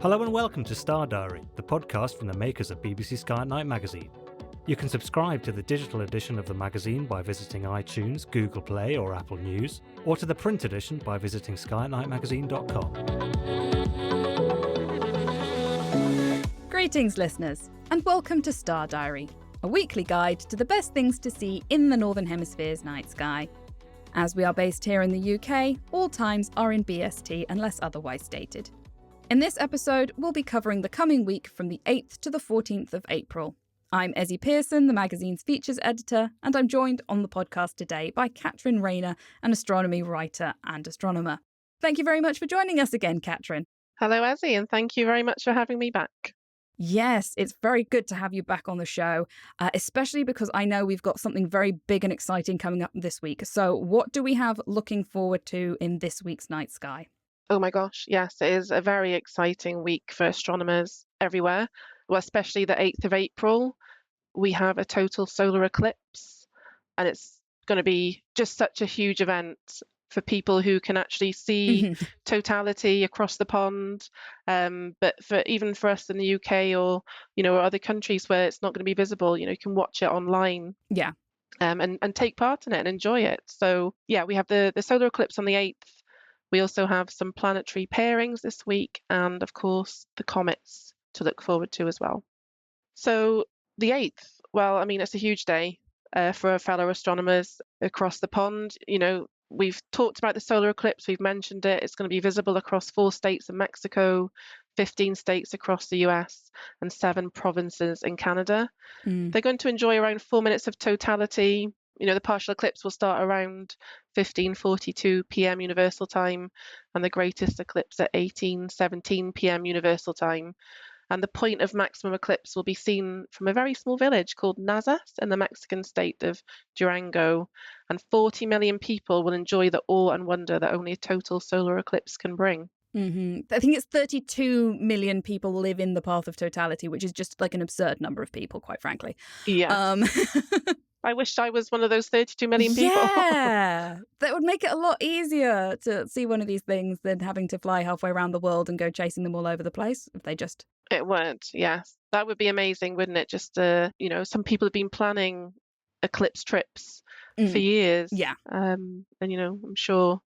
Hello and welcome to Star Diary, the podcast from the makers of BBC Sky at Night magazine. You can subscribe to the digital edition of the magazine by visiting iTunes, Google Play or Apple News, or to the print edition by visiting skyatnightmagazine.com. Greetings, listeners, and welcome to Star Diary, a weekly guide to the best things to see in the Northern Hemisphere's night sky. As we are based here in the UK, all times are in BST unless otherwise stated. In this episode, we'll be covering the coming week from the 8th to the 14th of April. I'm Ezzy Pearson, the magazine's features editor, and I'm joined on the podcast today by Catherine Rayner, an astronomy writer and astronomer. Thank you very much for joining us again, Catherine. Hello, Ezzy, and thank you very much for having me back. Yes, it's very good to have you back on the show, especially because I know we've got something very big and exciting coming up this week. So what do we have looking forward to in this week's night sky? Oh my gosh, yes, it is a very exciting week for astronomers everywhere. Well, especially the 8th of April, we have a total solar eclipse, and it's going to be just such a huge event for people who can actually see totality across the pond. But even for us in the UK or other countries where it's not going to be visible, you can watch it online. Yeah. And take part in it and enjoy it. So yeah, we have the solar eclipse on the 8th. We also have some planetary pairings this week, and of course the comets to look forward to as well. So the 8th, well, I mean, it's a huge day for our fellow astronomers across the pond. We've talked about the solar eclipse, we've mentioned it. It's going to be visible across 4 states in Mexico, 15 states across the US, and 7 provinces in Canada. They're going to enjoy around 4 minutes of totality. The partial eclipse will start around 15:42 p.m. Universal Time, and the greatest eclipse at 18:17 p.m. Universal Time. And the point of maximum eclipse will be seen from a very small village called Nazas in the Mexican state of Durango. And 40 million people will enjoy the awe and wonder that only a total solar eclipse can bring. Mm-hmm. I think it's 32 million people live in the path of totality, which is just like an absurd number of people, quite frankly. Yeah. I wish I was one of those 32 million people. Yeah, that would make it a lot easier to see one of these things than having to fly halfway around the world and go chasing them all over the place if they just... It would, yes. That would be amazing, wouldn't it? Just, some people have been planning eclipse trips for years. Yeah. And, I'm sure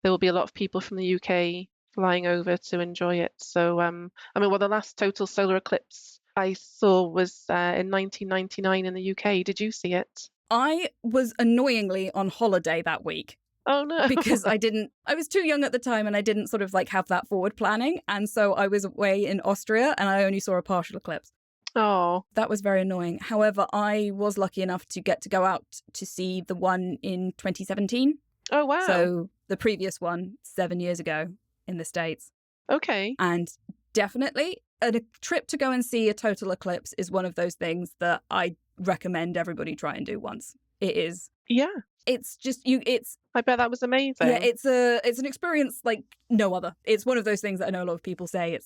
there will be a lot of people from the UK flying over to enjoy it. So, the last total solar eclipse I saw was in 1999 in the UK. Did you see it? I was annoyingly on holiday that week. Oh, no. Because I was too young at the time and I didn't sort of have that forward planning. And so I was away in Austria and I only saw a partial eclipse. Oh. That was very annoying. However, I was lucky enough to get to go out to see the one in 2017. Oh, wow. So the previous one 7 years ago in the States. Okay. And definitely a trip to go and see a total eclipse is one of those things that I recommend everybody try and do once. It is. Yeah. It's just I bet that was amazing. Yeah, it's an experience like no other. It's one of those things that I know a lot of people say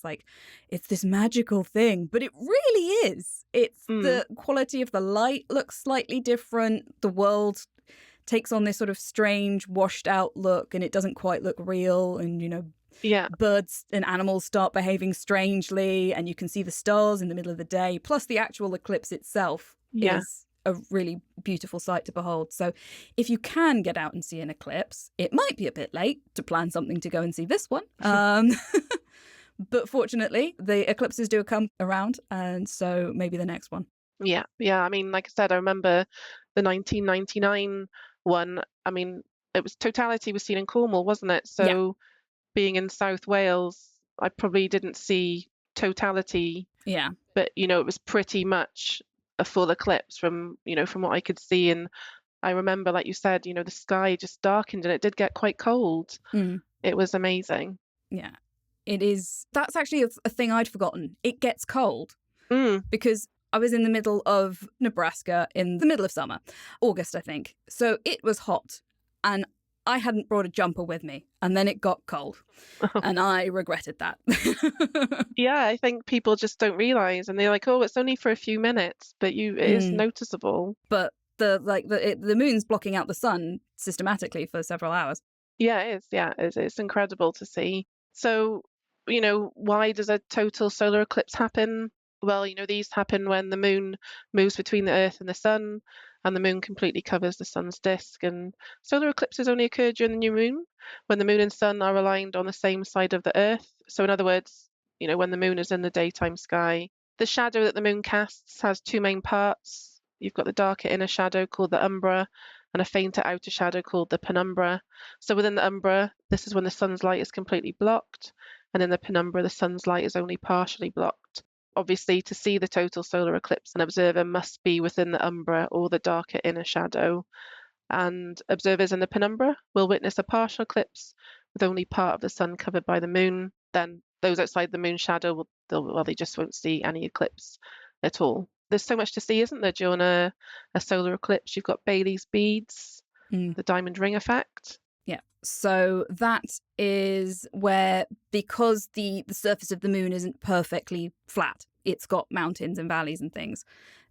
it's this magical thing, but it really is. It's the quality of the light looks slightly different. The world takes on this sort of strange washed out look and it doesn't quite look real, and yeah, birds and animals start behaving strangely, and you can see the stars in the middle of the day. Plus the actual eclipse itself is a really beautiful sight to behold. So if you can get out and see an eclipse, it might be a bit late to plan something to go and see this one. But fortunately, the eclipses do come around, and so maybe the next one. Yeah. I mean, like I said, I remember the 1999 one. I mean, it was totality was seen in Cornwall, wasn't it? So being in South Wales, I probably didn't see totality. Yeah. But, it was pretty much a full eclipse from what I could see. And I remember, like you said, the sky just darkened and it did get quite cold. It was amazing. Yeah, it is. That's actually a thing I'd forgotten. It gets cold because I was in the middle of Nebraska in the middle of summer, August, I think. So it was hot and I hadn't brought a jumper with me, and then it got cold and I regretted that. Yeah, I think people just don't realize, and they're like, oh, it's only for a few minutes, but it is noticeable. But the moon's blocking out the sun systematically for several hours. Yeah, it is. Yeah, it's incredible to see. So why does a total solar eclipse happen? Well, these happen when the moon moves between the Earth and the sun, and the moon completely covers the sun's disk. And solar eclipses only occur during the new moon, when the moon and sun are aligned on the same side of the Earth. So in other words, when the moon is in the daytime sky. The shadow that the moon casts has two main parts. You've got the darker inner shadow called the umbra, and a fainter outer shadow called the penumbra. So within the umbra, this is when the sun's light is completely blocked, and in the penumbra, the sun's light is only partially blocked. Obviously, to see the total solar eclipse, an observer must be within the umbra or the darker inner shadow. And observers in the penumbra will witness a partial eclipse with only part of the sun covered by the moon. Then those outside the moon shadow, they just won't see any eclipse at all. There's so much to see, isn't there, during a solar eclipse? You've got Bailey's beads, the diamond ring effect. Yeah, so that is where, because the surface of the moon isn't perfectly flat, it's got mountains and valleys and things.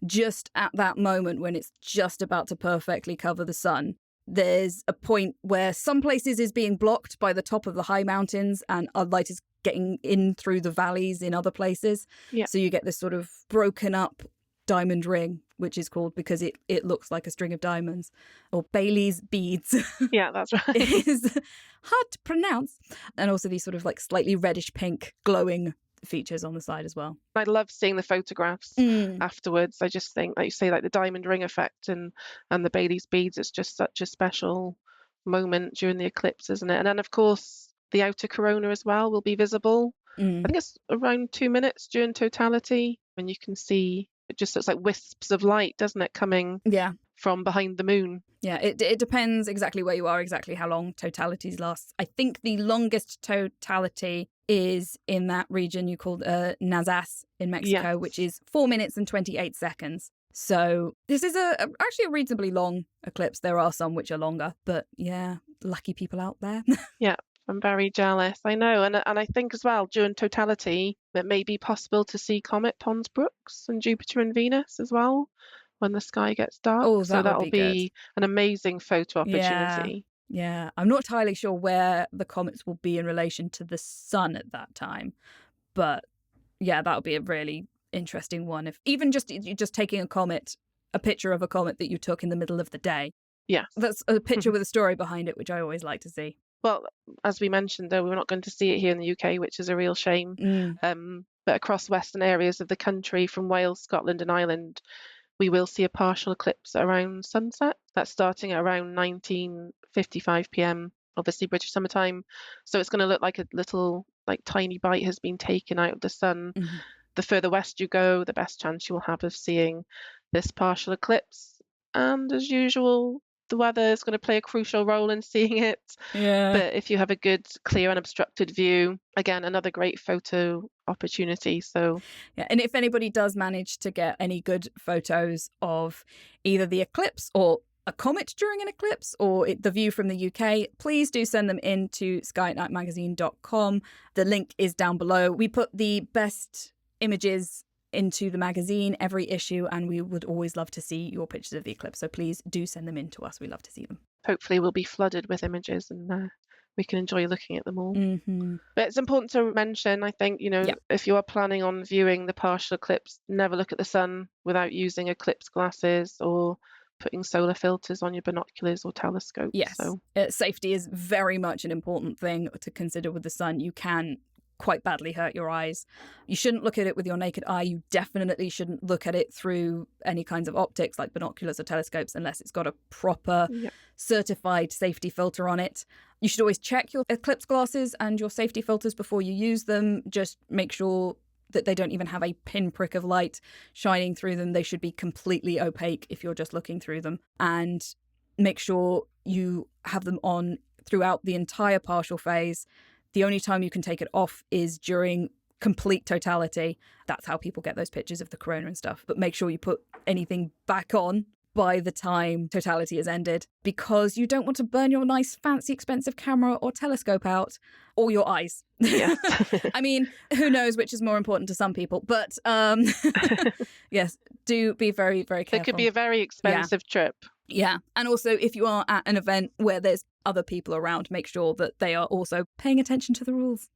Just at that moment when it's just about to perfectly cover the sun, there's a point where some places is being blocked by the top of the high mountains and light is getting in through the valleys in other places. Yeah. So you get this sort of broken up diamond ring, which is called because it looks like a string of diamonds, or Bailey's beads. Yeah, that's right. It is hard to pronounce. And also these sort of like slightly reddish pink glowing features on the side as well. I love seeing the photographs afterwards. I just think, like you say, like the diamond ring effect and the Bailey's beads, it's just such a special moment during the eclipse, isn't it? And then, of course, the outer corona as well will be visible. I think it's around 2 minutes during totality, when you can see it just looks like wisps of light, doesn't it, coming from behind the moon. Yeah, it depends exactly where you are, exactly how long totalities last. I think the longest totality is in that region you called Nazas in Mexico, which is 4 minutes and 28 seconds. So this is actually a reasonably long eclipse. There are some which are longer, but yeah, lucky people out there. Yeah, I'm very jealous. I know. And I think as well, during totality, it may be possible to see Comet Pons Brooks and Jupiter and Venus as well when the sky gets dark. Oh, so that'll be an amazing photo opportunity. Yeah, I'm not entirely sure where the comets will be in relation to the sun at that time. But yeah, that'll be a really interesting one. If even just taking a picture of a comet that you took in the middle of the day. Yeah. That's a picture with a story behind it, which I always like to see. Well, as we mentioned, though, we're not going to see it here in the UK, which is a real shame. But across western areas of the country, from Wales, Scotland and Ireland, we will see a partial eclipse around sunset. That's starting at around 19:55 p.m, obviously British summertime. So it's going to look like a little, tiny bite has been taken out of the sun. The further west you go, the best chance you will have of seeing this partial eclipse. And as usual, the weather is going to play a crucial role in seeing it. Yeah. But if you have a good, clear, unobstructed view, again, another great photo opportunity. So yeah, and if anybody does manage to get any good photos of either the eclipse or a comet during an eclipse or the view from the UK, please do send them in to sky@nightmagazine.com. The link is down below. We put the best images into the magazine every issue, and we would always love to see your pictures of the eclipse, so please do send them in to us. We love to see them. Hopefully we'll be flooded with images and we can enjoy looking at them all. But it's important to mention, I think, if you are planning on viewing the partial eclipse, never look at the sun without using eclipse glasses or putting solar filters on your binoculars or telescopes. Yes, so safety is very much an important thing to consider with the sun. You can quite badly hurt your eyes. You shouldn't look at it with your naked eye. You definitely shouldn't look at it through any kinds of optics like binoculars or telescopes unless it's got a proper certified safety filter on it. You should always check your eclipse glasses and your safety filters before you use them. Just make sure that they don't even have a pinprick of light shining through them. They should be completely opaque if you're just looking through them. And make sure you have them on throughout the entire partial phase. The only time you can take it off is during complete totality. That's how people get those pictures of the corona and stuff. But make sure you put anything back on by the time totality is ended, because you don't want to burn your nice, fancy, expensive camera or telescope out, or your eyes. Yeah. I mean, who knows which is more important to some people. But yes, do be very, very careful. It could be a very expensive trip. Yeah. And also, if you are at an event where there's other people around, make sure that they are also paying attention to the rules.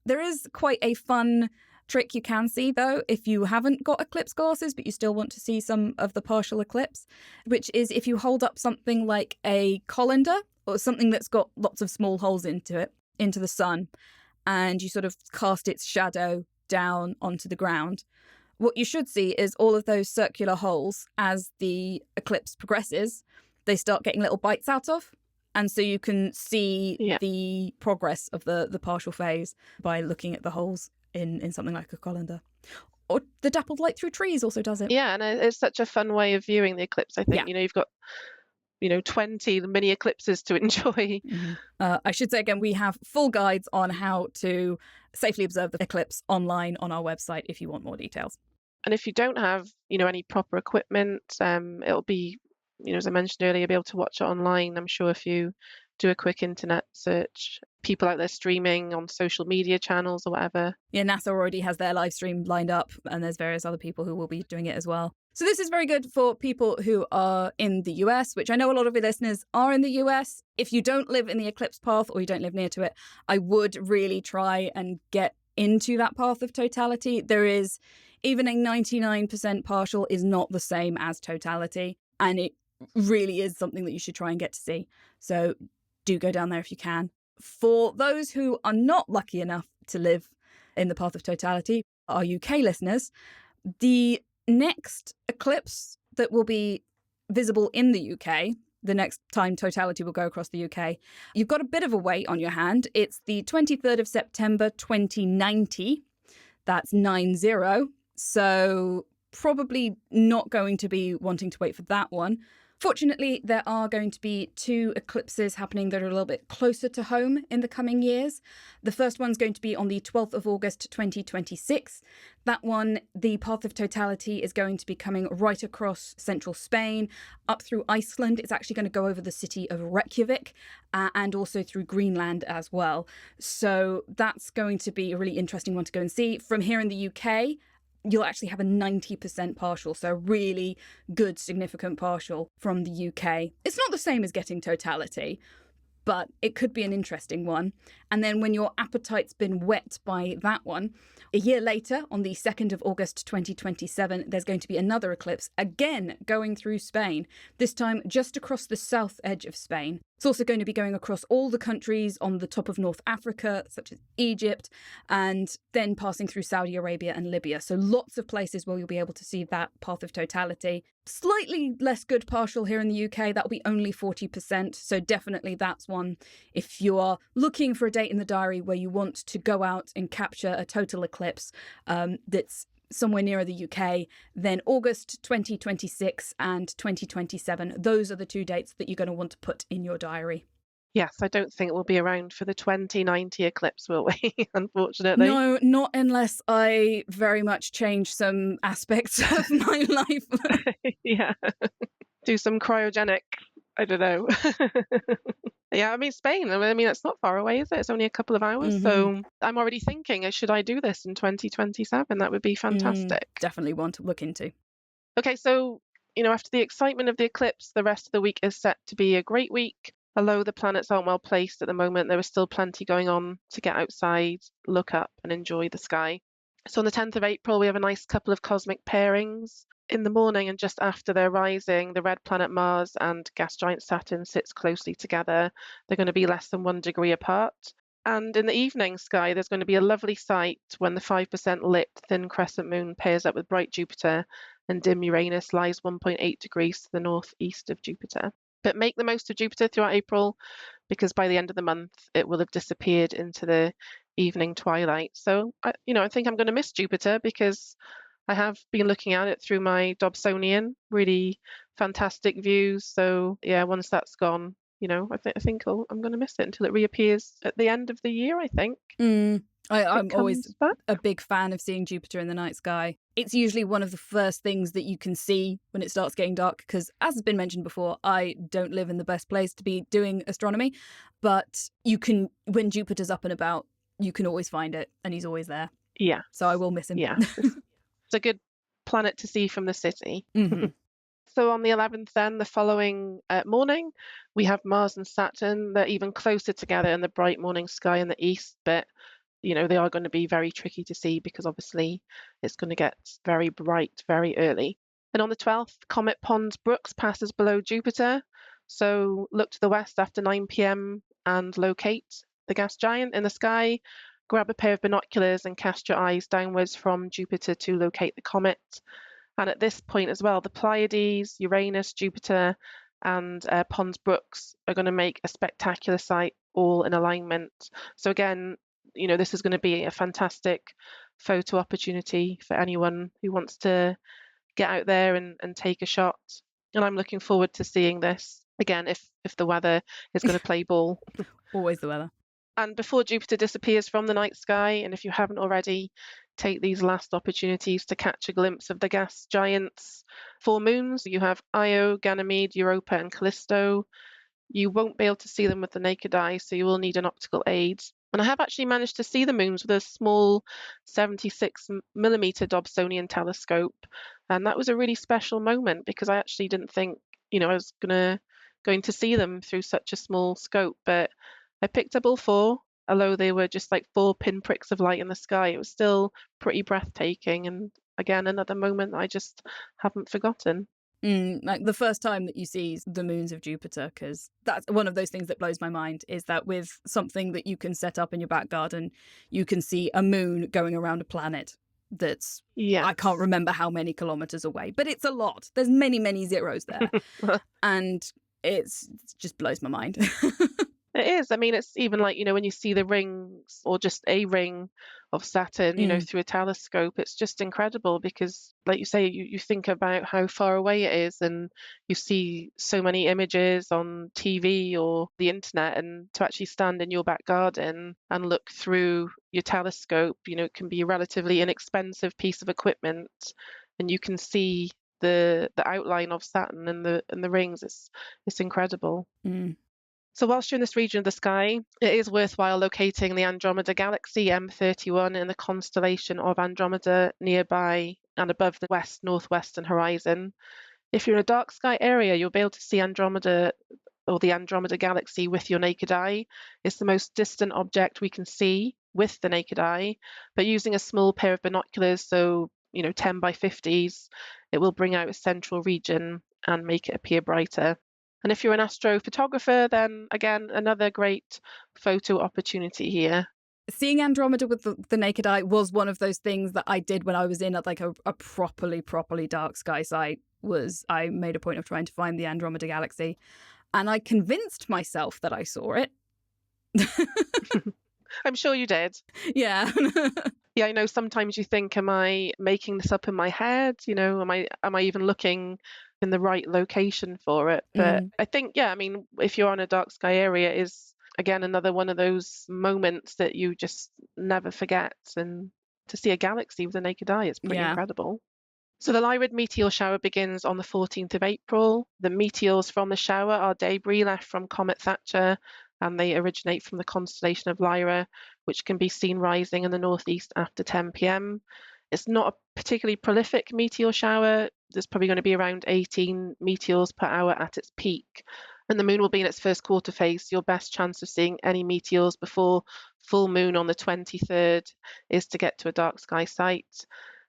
There is quite a fun trick you can see, though, if you haven't got eclipse glasses, but you still want to see some of the partial eclipse, which is if you hold up something like a colander or something that's got lots of small holes into it, into the sun, and you sort of cast its shadow down onto the ground. What you should see is all of those circular holes as the eclipse progresses, they start getting little bites out of. And so you can see the progress of the partial phase by looking at the holes in something like a colander. Or the dappled light through trees also does it. Yeah, and it's such a fun way of viewing the eclipse, I think. You've got 20 mini eclipses to enjoy. Mm-hmm. I should say again, we have full guides on how to safely observe the eclipse online on our website if you want more details. And if you don't have, any proper equipment, it'll be, as I mentioned earlier, you'll be able to watch it online. I'm sure if you do a quick internet search, people out there streaming on social media channels or whatever. Yeah, NASA already has their live stream lined up, and there's various other people who will be doing it as well. So this is very good for people who are in the US, which I know a lot of your listeners are in the US. If you don't live in the eclipse path or you don't live near to it, I would really try and get into that path of totality. There is even a 99% partial is not the same as totality, and it really is something that you should try and get to see. So do go down there if you can. For those who are not lucky enough to live in the path of totality, our UK listeners, the next eclipse that will be visible in the UK, the next time totality will go across the UK, you've got a bit of a wait on your hand. It's the 23rd of September 2090. That's 90. So probably not going to be wanting to wait for that one. Fortunately, there are going to be two eclipses happening that are a little bit closer to home in the coming years. The first one's going to be on the 12th of August 2026. That one, the path of totality is going to be coming right across central Spain, up through Iceland. It's actually going to go over the city of Reykjavik and also through Greenland as well. So that's going to be a really interesting one to go and see. From here in the UK, you'll actually have a 90% partial, so a really good, significant partial from the UK. It's not the same as getting totality, but it could be an interesting one. And then when your appetite's been whet by that one, a year later, on the 2nd of August 2027, there's going to be another eclipse, again going through Spain, this time just across the south edge of Spain. It's also going to be going across all the countries on the top of North Africa, such as Egypt, and then passing through Saudi Arabia and Libya. So lots of places where you'll be able to see that path of totality. Slightly less good partial here in the UK. That'll be only 40%. So definitely that's one. If you are looking for a date in the diary where you want to go out and capture a total eclipse that's somewhere nearer the UK, then August 2026 and 2027. Those are the two dates that you're going to want to put in your diary. Yes, I don't think we'll be around for the 2090 eclipse, will we? Unfortunately. No, not unless I very much change some aspects of my life. Yeah. Do some cryogenic, I don't know. Yeah, I mean, Spain, it's not far away, is it? It's only a couple of hours. Mm-hmm. So I'm already thinking, should I do this in 2027? That would be fantastic. Definitely one to look into. Okay, so, after the excitement of the eclipse, the rest of the week is set to be a great week. Although the planets aren't well placed at the moment, there is still plenty going on to get outside, look up and enjoy the sky. So on the 10th of April, we have a nice couple of cosmic pairings. In the morning and just after their rising, the red planet Mars and gas giant Saturn sits closely together. They're going to be less than 1 degree apart. And in the evening sky, there's going to be a lovely sight when the 5% lit thin crescent moon pairs up with bright Jupiter and dim Uranus lies 1.8 degrees to the northeast of Jupiter. But make the most of Jupiter throughout April, because by the end of the month, it will have disappeared into the evening twilight. So, I think I'm going to miss Jupiter because I have been looking at it through my Dobsonian, really fantastic views. So yeah, once that's gone, I think I'm going to miss it until it reappears at the end of the year, I think. I'm always a big fan of seeing Jupiter in the night sky. It's usually one of the first things that you can see when it starts getting dark, because as has been mentioned before, I don't live in the best place to be doing astronomy, but you can, when Jupiter's up and about, you can always find it and he's always there. Yeah. So I will miss him. Yeah. It's a good planet to see from the city. Mm-hmm. So on the 11th then, the following morning, we have Mars and Saturn. They're even closer together in the bright morning sky in the east, but they are going to be very tricky to see because obviously it's going to get very bright very early. And on the 12th, comet Pons Brooks passes below Jupiter. So look to the west after 9 p.m. and locate the gas giant in the sky. Grab a pair of binoculars and cast your eyes downwards from Jupiter to locate the comet. And at this point as well, the Pleiades, Uranus, Jupiter, and Pons Brooks are going to make a spectacular sight all in alignment. So again, this is going to be a fantastic photo opportunity for anyone who wants to get out there and take a shot. And I'm looking forward to seeing this again if the weather is going to play ball. Always the weather. And before Jupiter disappears from the night sky, and if you haven't already, take these last opportunities to catch a glimpse of the gas giant's 4 moons. You have Io, Ganymede, Europa, and Callisto. You won't be able to see them with the naked eye, so you will need an optical aid. And I have actually managed to see the moons with a small 76mm Dobsonian telescope. And that was a really special moment because I actually didn't think, I was going to see them through such a small scope. But I picked up all 4, although they were just like 4 pinpricks of light in the sky. It was still pretty breathtaking. And again, another moment I just haven't forgotten. Like the first time that you see the moons of Jupiter, because that's one of those things that blows my mind, is that with something that you can set up in your back garden, you can see a moon going around a planet that's, I can't remember how many kilometers away, but it's a lot. There's many, many zeros there. And it just blows my mind. It is. I mean, it's even like, when you see the rings or just a ring of Saturn, through a telescope, it's just incredible because, like you say, you think about how far away it is and you see so many images on TV or the internet, and to actually stand in your back garden and look through your telescope, it can be a relatively inexpensive piece of equipment and you can see the outline of Saturn and the rings. It's incredible. So whilst you're in this region of the sky, it is worthwhile locating the Andromeda galaxy M31 in the constellation of Andromeda nearby and above the west-northwestern horizon. If you're in a dark sky area, you'll be able to see Andromeda or the Andromeda galaxy with your naked eye. It's the most distant object we can see with the naked eye, but using a small pair of binoculars, so 10 by 50s, it will bring out a central region and make it appear brighter. And if you're an astrophotographer, then again, another great photo opportunity here. Seeing Andromeda with the naked eye was one of those things that I did when I was in at like a properly dark sky site. I made a point of trying to find the Andromeda galaxy, and I convinced myself that I saw it. I'm sure you did. Yeah. Yeah, I know sometimes you think, am I making this up in my head? Am I even looking in the right location for it? But I think, if you're on a dark sky area, is again another one of those moments that you just never forget. And to see a galaxy with a naked eye, it's pretty incredible. So the Lyrid meteor shower begins on the 14th of April. The meteors from the shower are debris left from Comet Thatcher, and they originate from the constellation of Lyra, which can be seen rising in the northeast after 10 p.m. It's not a particularly prolific meteor shower. There's probably going to be around 18 meteors per hour at its peak. And the moon will be in its first quarter phase. Your best chance of seeing any meteors before full moon on the 23rd is to get to a dark sky site.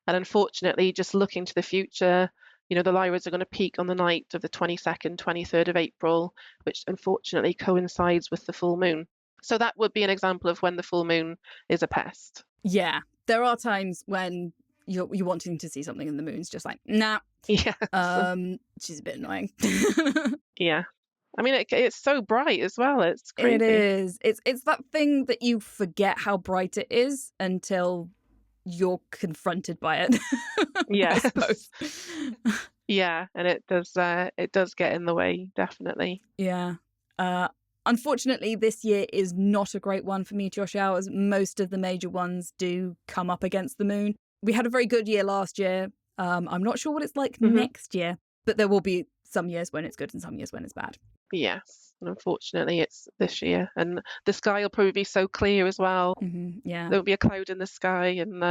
And unfortunately, just looking to the future, the Lyrids are going to peak on the night of the 22nd, 23rd of April, which unfortunately coincides with the full moon. So that would be an example of when the full moon is a pest. Yeah, there are times when you're wanting to see something and the moon's just like, nah. Yes. Which is a bit annoying. Yeah. I mean, it's so bright as well. It's crazy. It is. It's that thing that you forget how bright it is until you're confronted by it. Yeah. I suppose. Yeah, and it does get in the way, definitely. Yeah. Unfortunately, this year is not a great one for meteor showers. Most of the major ones do come up against the moon. We had a very good year last year. I'm not sure what it's like next year, but there will be some years when it's good and some years when it's bad. Yes, and unfortunately it's this year, and the sky will probably be so clear as well. Yeah, there'll be a cloud in the sky, and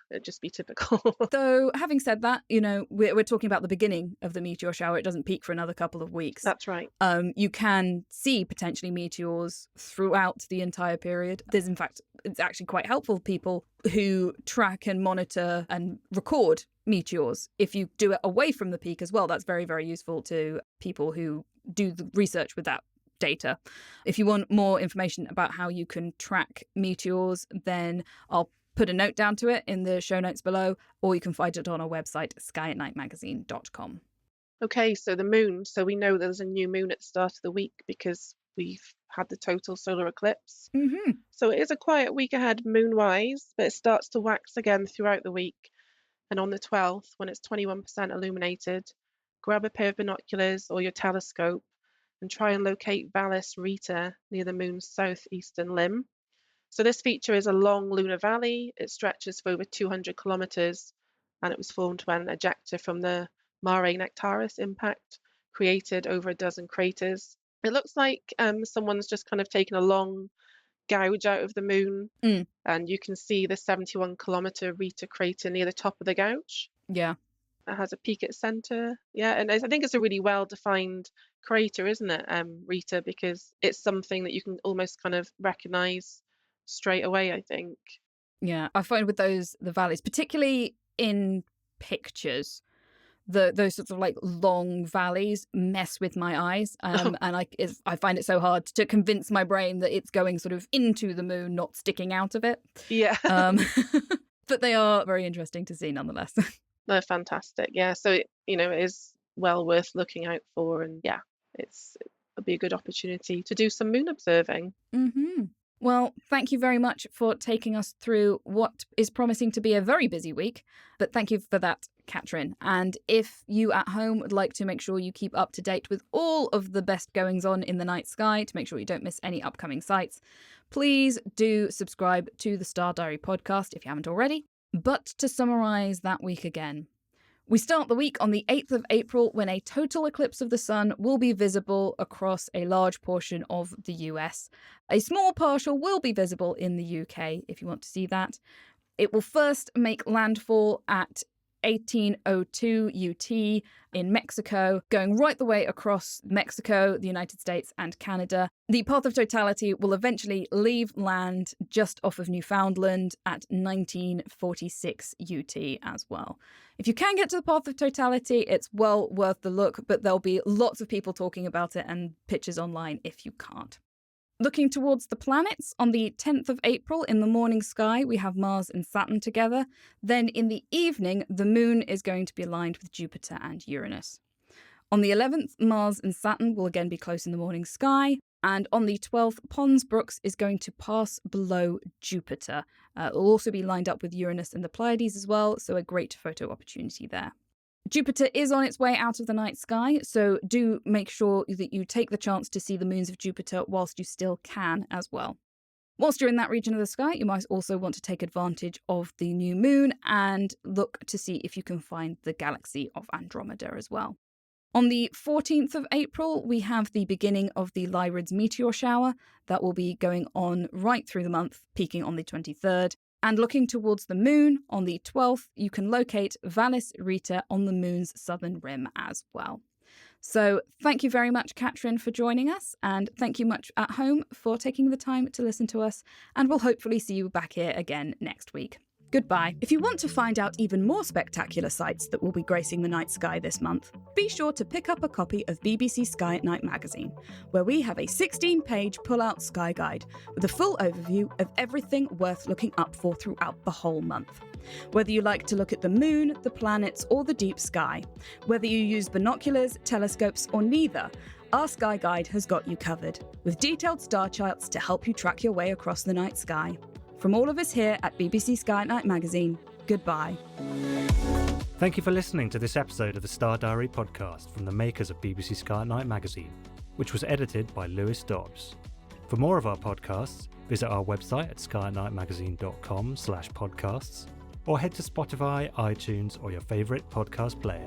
it'd just be typical. Though having said that, we're talking about the beginning of the meteor shower. It doesn't peak for another couple of weeks. That's right. You can see potentially meteors throughout the entire period. There's in fact it's actually quite helpful for people who track and monitor and record meteors. If you do it away from the peak as well, that's very, very useful to people who do the research with that data. If you want more information about how you can track meteors, then I'll put a note down to it in the show notes below, or you can find it on our website, skyatnightmagazine.com. Okay, so the moon. So we know there's a new moon at the start of the week because we've had the total solar eclipse. Mm-hmm. So it is a quiet week ahead moon-wise, but it starts to wax again throughout the week. And on the 12th, when it's 21% illuminated, grab a pair of binoculars or your telescope and try and locate Valles Rita near the moon's southeastern limb. So this feature is a long lunar valley. It stretches for over 200 kilometers, and it was formed when ejecta from the Mare Nectaris impact created over a dozen craters. It looks like someone's just kind of taken a long gouge out of the moon, and you can see the 71-kilometer Rita crater near the top of the gouge. Yeah. It has a peak at center. Yeah, and I think it's a really well-defined crater, isn't it, Rita, because it's something that you can almost kind of recognize straight away, I think. Yeah, I find with the valleys, particularly in pictures, those sorts of like long valleys mess with my eyes, and I find it so hard to convince my brain that it's going sort of into the moon, not sticking out of it. Yeah. But they are very interesting to see nonetheless. They're fantastic. Yeah, so it is well worth looking out for, and yeah, it'll be a good opportunity to do some moon observing. Mm-hmm. Well, thank you very much for taking us through what is promising to be a very busy week. But thank you for that, Katrin. And if you at home would like to make sure you keep up to date with all of the best goings on in the night sky to make sure you don't miss any upcoming sights, please do subscribe to the Star Diary podcast if you haven't already. But to summarise that week again, we start the week on the 8th of April when a total eclipse of the sun will be visible across a large portion of the US. A small partial will be visible in the UK if you want to see that. It will first make landfall at 1802 UT in Mexico, going right the way across Mexico, the United States and Canada. The path of totality will eventually leave land just off of Newfoundland at 1946 UT as well. If you can get to the path of totality, it's well worth the look, but there'll be lots of people talking about it and pictures online if you can't. Looking towards the planets, on the 10th of April in the morning sky, we have Mars and Saturn together. Then in the evening, the moon is going to be aligned with Jupiter and Uranus. On the 11th, Mars and Saturn will again be close in the morning sky. And on the 12th, Pons Brooks is going to pass below Jupiter. It will also be lined up with Uranus and the Pleiades as well, so a great photo opportunity there. Jupiter is on its way out of the night sky, so do make sure that you take the chance to see the moons of Jupiter whilst you still can as well. Whilst you're in that region of the sky, you might also want to take advantage of the new moon and look to see if you can find the galaxy of Andromeda as well. On the 14th of April, we have the beginning of the Lyrids meteor shower. That will be going on right through the month, peaking on the 23rd. And looking towards the moon, on the 12th, you can locate Valles Rita on the moon's southern rim as well. So thank you very much, Katrin, for joining us. And thank you much at home for taking the time to listen to us. And we'll hopefully see you back here again next week. Goodbye. If you want to find out even more spectacular sights that will be gracing the night sky this month, be sure to pick up a copy of BBC Sky at Night magazine, where we have a 16-page pull-out sky guide with a full overview of everything worth looking up for throughout the whole month. Whether you like to look at the moon, the planets, or the deep sky, whether you use binoculars, telescopes, or neither, our sky guide has got you covered, with detailed star charts to help you track your way across the night sky. From all of us here at BBC Sky at Night magazine, goodbye. Thank you for listening to this episode of the Star Diary podcast from the makers of BBC Sky at Night magazine, which was edited by Lewis Dobbs. For more of our podcasts, visit our website at skyatnightmagazine.com/podcasts or head to Spotify, iTunes or your favourite podcast player.